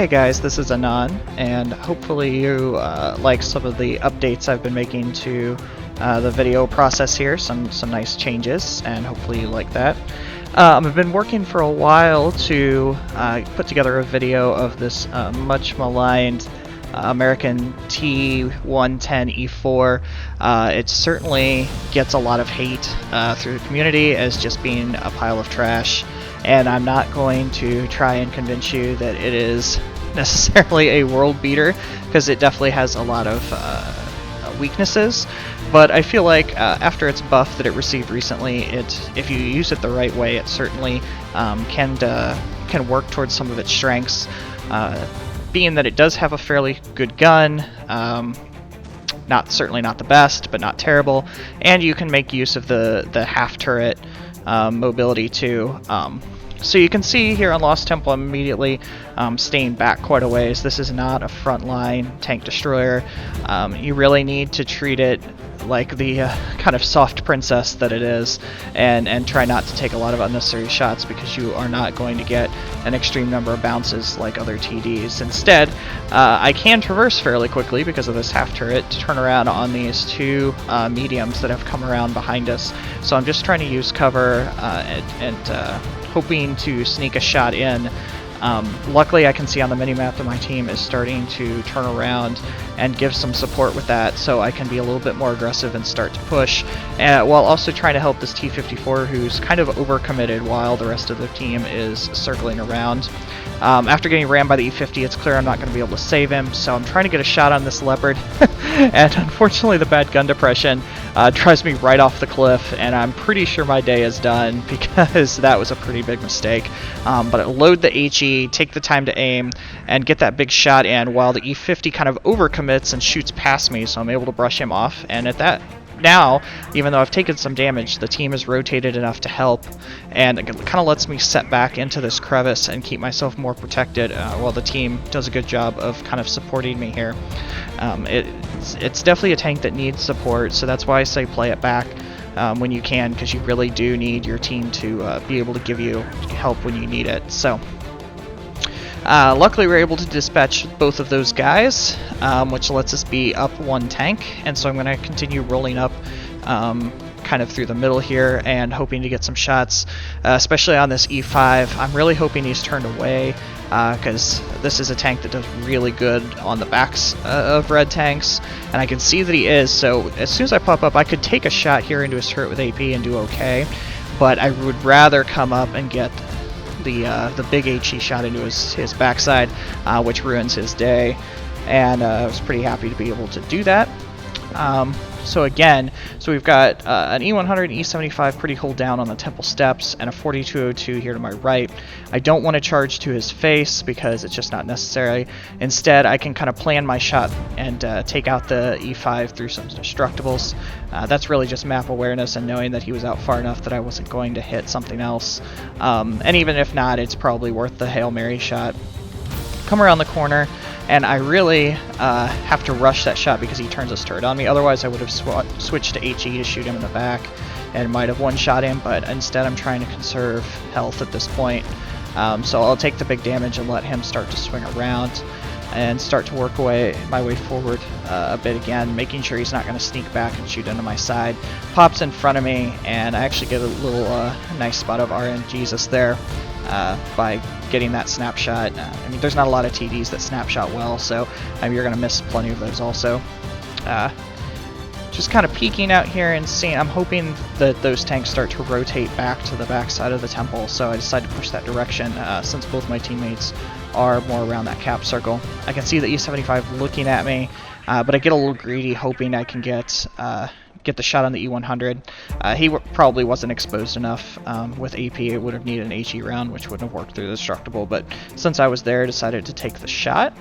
Hey guys, this is Anon, and hopefully you like some of the updates I've been making to the video process here, some nice changes, and hopefully you like that. I've been working for a while to put together a video of this much maligned American T110E4. It certainly gets a lot of hate through the community as just being a pile of trash, and I'm not going to try and convince you that it is necessarily a world beater, because it definitely has a lot of weaknesses. But I feel like after its buff that it received recently, if you use it the right way, it certainly can work towards some of its strengths. Being that it does have a fairly good gun, certainly not the best, but not terrible, and you can make use of the half turret mobility too. So you can see here on Lost Temple, I'm immediately staying back quite a ways. This is not a frontline tank destroyer. You really need to treat it like the kind of soft princess that it is, and try not to take a lot of unnecessary shots, because you are not going to get an extreme number of bounces like other TDs. Instead, I can traverse fairly quickly because of this half turret to turn around on these two mediums that have come around behind us. So I'm just trying to use cover and hoping to sneak a shot in. Luckily, I can see on the minimap that my team is starting to turn around and give some support with that, so I can be a little bit more aggressive and start to push, while also trying to help this T-54, who's kind of overcommitted while the rest of the team is circling around. After getting rammed by the E-50, it's clear I'm not going to be able to save him, so I'm trying to get a shot on this Leopard, and unfortunately the bad gun depression drives me right off the cliff, and I'm pretty sure my day is done, because that was a pretty big mistake. But load the HE, take the time to aim, and get that big shot in while the E-50 kind of overcommits and shoots past me, so I'm able to brush him off. And at that, now, even though I've taken some damage, the team has rotated enough to help, and it kind of lets me set back into this crevice and keep myself more protected while the team does a good job of kind of supporting me here. It's definitely a tank that needs support, so that's why I say play it back when you can, because you really do need your team to be able to give you help when you need it. So luckily we were able to dispatch both of those guys, which lets us be up one tank, and so I'm going to continue rolling up kind of through the middle here and hoping to get some shots, especially on this E5. I'm really hoping he's turned away, because this is a tank that does really good on the backs of red tanks, and I can see that he is, so as soon as I pop up I could take a shot here into his turret with AP and do okay, but I would rather come up and get the big HE shot into his backside, which ruins his day, and I was pretty happy to be able to do that. So we've got an E100 and E75 pretty hold down on the temple steps, and a 4202 here to my right. I don't want to charge to his face because it's just not necessary. Instead, I can kind of plan my shot and take out the E5 through some destructibles. That's really just map awareness and knowing that he was out far enough that I wasn't going to hit something else. And even if not, it's probably worth the Hail Mary shot. Come around the corner, and I really have to rush that shot because he turns his turret on me. Otherwise I would have switched to HE to shoot him in the back and might have one-shot him, but instead I'm trying to conserve health at this point. So I'll take the big damage and let him start to swing around and start to work my way forward a bit again, making sure he's not going to sneak back and shoot into my side. Pops in front of me, and I actually get a little nice spot of RNGesus there by getting that snapshot. I mean, there's not a lot of TDs that snapshot well, so you're going to miss plenty of those also. Just kind of peeking out here and seeing, I'm hoping that those tanks start to rotate back to the backside of the temple, so I decided to push that direction since both my teammates are more around that cap circle. I can see the E75 looking at me, but I get a little greedy hoping I can get the shot on the E100. He probably wasn't exposed enough with AP. It would have needed an HE round, which wouldn't have worked through the destructible, but since I was there, I decided to take the shot.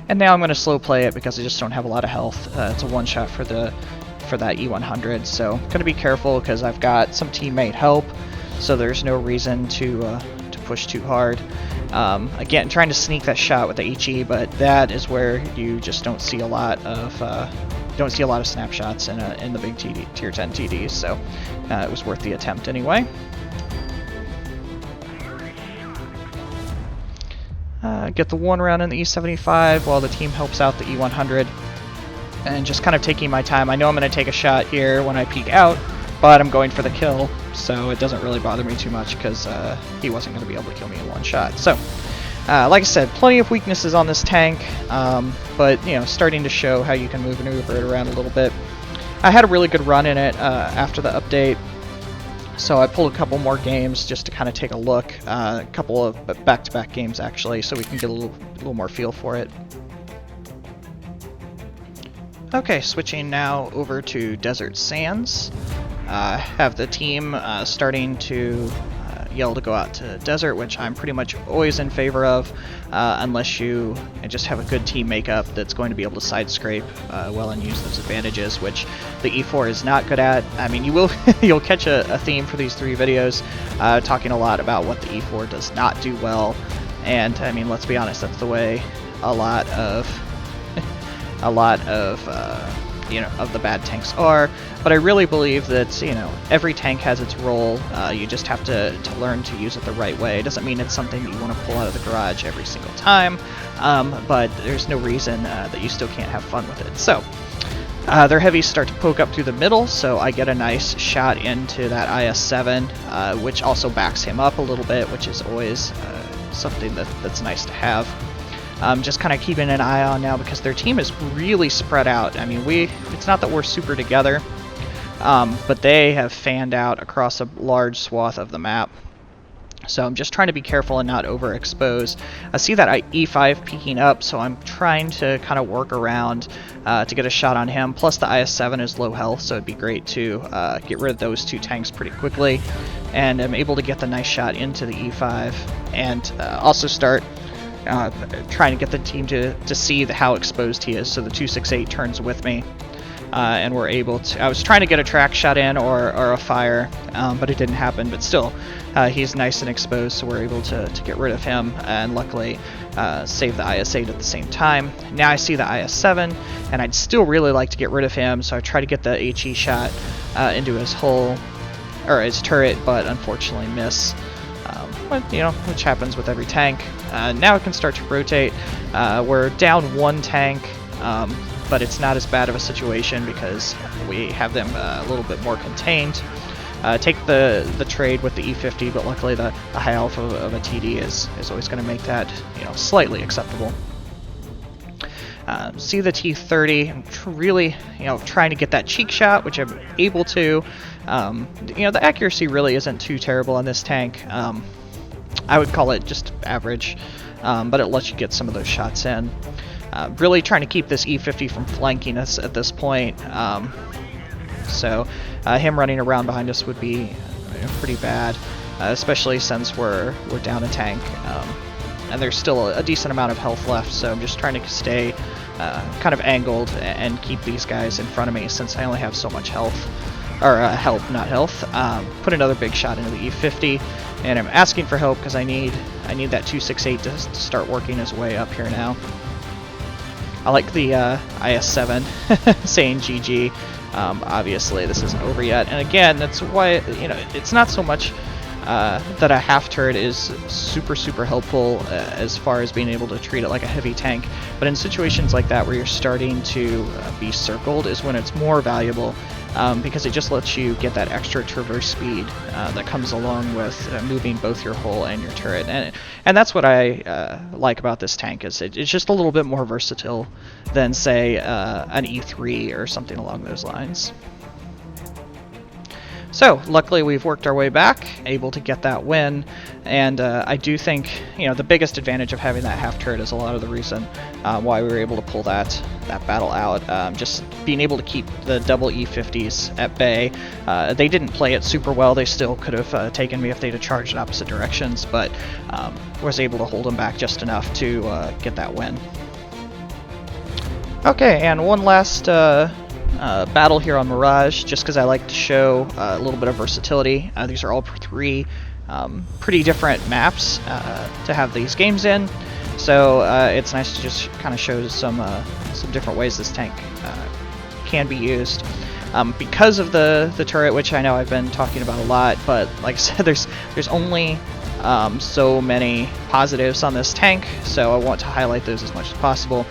And now I'm going to slow play it because I just don't have a lot of health. It's a one-shot for that E100, so I'm going to be careful because I've got some teammate help, so there's no reason to push too hard. Again, trying to sneak that shot with the HE, but that is where you just don't see a lot of snapshots in the big tier 10 TDs, so it was worth the attempt anyway. get the 1 round in the E75 while the team helps out the E100. And just kind of taking my time. I know I'm going to take a shot here when I peek out, but I'm going for the kill, so it doesn't really bother me too much because he wasn't going to be able to kill me in one shot. So, like I said, plenty of weaknesses on this tank, but you know, starting to show how you can maneuver it around a little bit. I had a really good run in it after the update, so I pulled a couple more games just to kind of take a look, a couple of back-to-back games actually, so we can get a little more feel for it. Okay, switching now over to Desert Sands. Have the team starting to yell to go out to Desert, which I'm pretty much always in favor of, unless you just have a good team makeup that's going to be able to side scrape well and use those advantages, which the E4 is not good at. I mean, you will you'll catch a theme for these 3 videos, talking a lot about what the E4 does not do well, and I mean, let's be honest, that's the way a lot of you know, of the bad tanks are. But I really believe that, you know, every tank has its role. You just have to learn to use it the right way. It doesn't mean it's something that you want to pull out of the garage every single time, but there's no reason that you still can't have fun with it. So their heavies start to poke up through the middle, so I get a nice shot into that IS-7, which also backs him up a little bit, which is always something that's nice to have. Just kind of keeping an eye on now because their team is really spread out. I mean, it's not that we're super together, but they have fanned out across a large swath of the map. So I'm just trying to be careful and not overexpose. I see that E5 peeking up, so I'm trying to kind of work around to get a shot on him. Plus the IS-7 is low health, so it'd be great to get rid of those 2 tanks pretty quickly. And I'm able to get the nice shot into the E5 and also start trying to get the team to see how exposed he is, so the 268 turns with me, and we're able to. I was trying to get a track shot in or a fire, but it didn't happen. But still, he's nice and exposed, so we're able to get rid of him, and luckily save the IS-8 at the same time. Now I see the IS-7, and I'd still really like to get rid of him, so I try to get the HE shot into his hull or his turret, but unfortunately miss. You know, which happens with every tank. Now it can start to rotate. We're down 1 tank, but it's not as bad of a situation because we have them a little bit more contained. Take the trade with the E50, but luckily the high alpha of a TD is always going to make that, you know, slightly acceptable. See the T30. I'm really, you know, trying to get that cheek shot, which I'm able to. You know, the accuracy really isn't too terrible on this tank. I would call it just average, but it lets you get some of those shots in. Really trying to keep this E50 from flanking us at this point. So him running around behind us would be pretty bad, especially since we're down a tank. And there's still a decent amount of health left, so I'm just trying to stay kind of angled and keep these guys in front of me since I only have so much health. Or help, not health. Put another big shot into the E50, and I'm asking for help because I need that 268 to start working his way up here now. I like the IS-7 saying GG. Obviously, this isn't over yet, and again, that's why, you know, it's not so much that a half turret is super helpful as far as being able to treat it like a heavy tank, but in situations like that where you're starting to be circled is when it's more valuable, because it just lets you get that extra traverse speed that comes along with moving both your hull and your turret, and that's what I like about this tank, is it's just a little bit more versatile than, say, an E3 or something along those lines. So, luckily we've worked our way back, able to get that win, and I do think, you know, the biggest advantage of having that half turret is a lot of the reason why we were able to pull that battle out. Just being able to keep the double E50s at bay. They didn't play it super well. They still could have taken me if they'd have charged in opposite directions, but was able to hold them back just enough to get that win. Okay, and one last battle here on Mirage, just because I like to show a little bit of versatility. These are all 3 pretty different maps to have these games in, so it's nice to just kind of show some different ways this tank can be used. Because of the turret, which I know I've been talking about a lot, but like I said, there's only so many positives on this tank, so I want to highlight those as much as possible.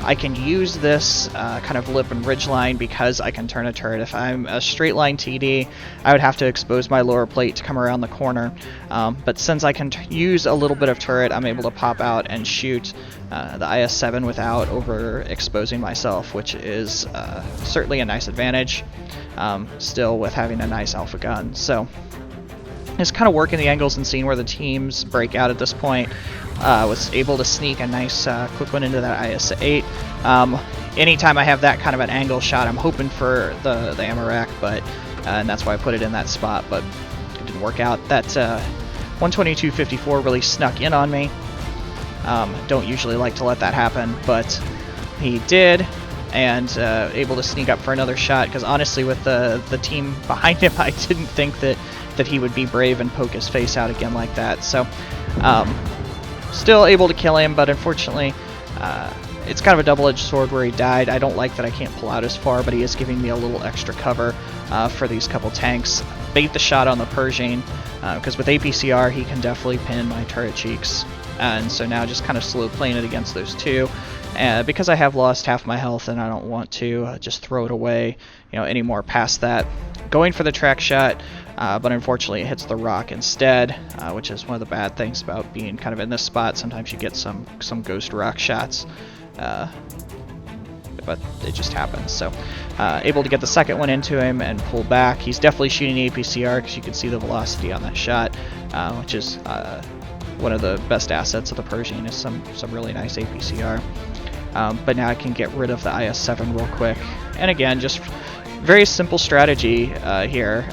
I can use this kind of lip and ridge line because I can turn a turret. If I'm a straight line TD, I would have to expose my lower plate to come around the corner. But since I can use a little bit of turret, I'm able to pop out and shoot the IS-7 without overexposing myself, which is certainly a nice advantage, still with having a nice alpha gun. So just kind of working the angles and seeing where the teams break out at this point. Was able to sneak a nice quick one into that IS-8. Anytime I have that kind of an angle shot, I'm hoping for the ammo rack, but and that's why I put it in that spot, but it didn't work out. That 122-54 really snuck in on me. Don't usually like to let that happen, but he did, and able to sneak up for another shot, because honestly with the team behind him, I didn't think that he would be brave and poke his face out again like that. So still able to kill him, but unfortunately it's kind of a double-edged sword where he died. I don't like that I can't pull out as far, but he is giving me a little extra cover for these couple tanks. Bait the shot on the Pershing, because with APCR he can definitely pin my turret cheeks. And so now just kind of slow playing it against those two. Because I have lost half my health and I don't want to just throw it away, any more past that. Going for the track shot, but unfortunately it hits the rock instead, which is one of the bad things about being kind of in this spot. Sometimes you get some ghost rock shots, but it just happens. So able to get the second one into him and pull back. He's definitely shooting APCR because you can see the velocity on that shot, which is one of the best assets of the Pershing is some really nice APCR. But now I can get rid of the IS-7 real quick. And again, just very simple strategy here.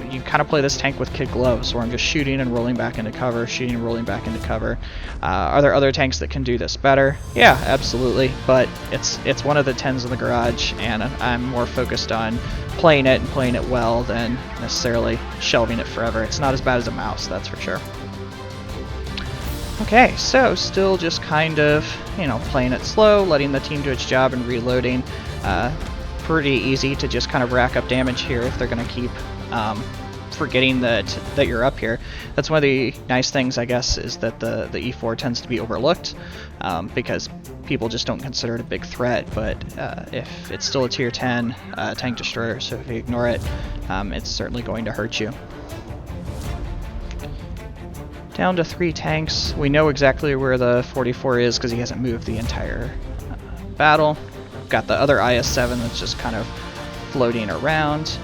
You kind of play this tank with kid gloves, where I'm just shooting and rolling back into cover, shooting and rolling back into cover. Are there other tanks that can do this better? Yeah, absolutely. But it's one of the 10s in the garage, and I'm more focused on playing it and playing it well than necessarily shelving it forever. It's not as bad as a mouse, that's for sure. Okay, so still just kind of, playing it slow, letting the team do its job and reloading. Pretty easy to just kind of rack up damage here if they're going to keep forgetting that you're up here. That's one of the nice things, I guess, is that the E4 tends to be overlooked because people just don't consider it a big threat, but if it's still a tier 10 tank destroyer, so if you ignore it, it's certainly going to hurt you. Down to 3 tanks. We know exactly where the 44 is because he hasn't moved the entire battle. Got the other IS-7 that's just kind of floating around.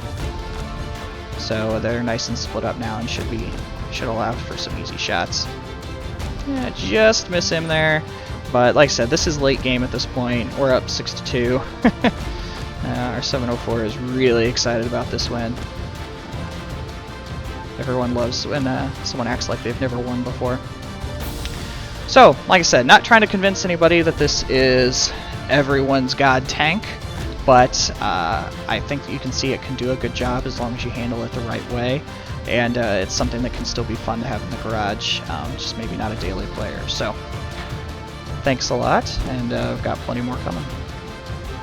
So they're nice and split up now and should allow for some easy shots. Yeah, just miss him there. But like I said, this is late game at this point. We're up 6-2. Our 704 is really excited about this win. Everyone loves when someone acts like they've never won before. So, like I said, not trying to convince anybody that this is everyone's god tank, but I think that you can see it can do a good job as long as you handle it the right way, and it's something that can still be fun to have in the garage, just maybe not a daily player. So, thanks a lot, and I've got plenty more coming.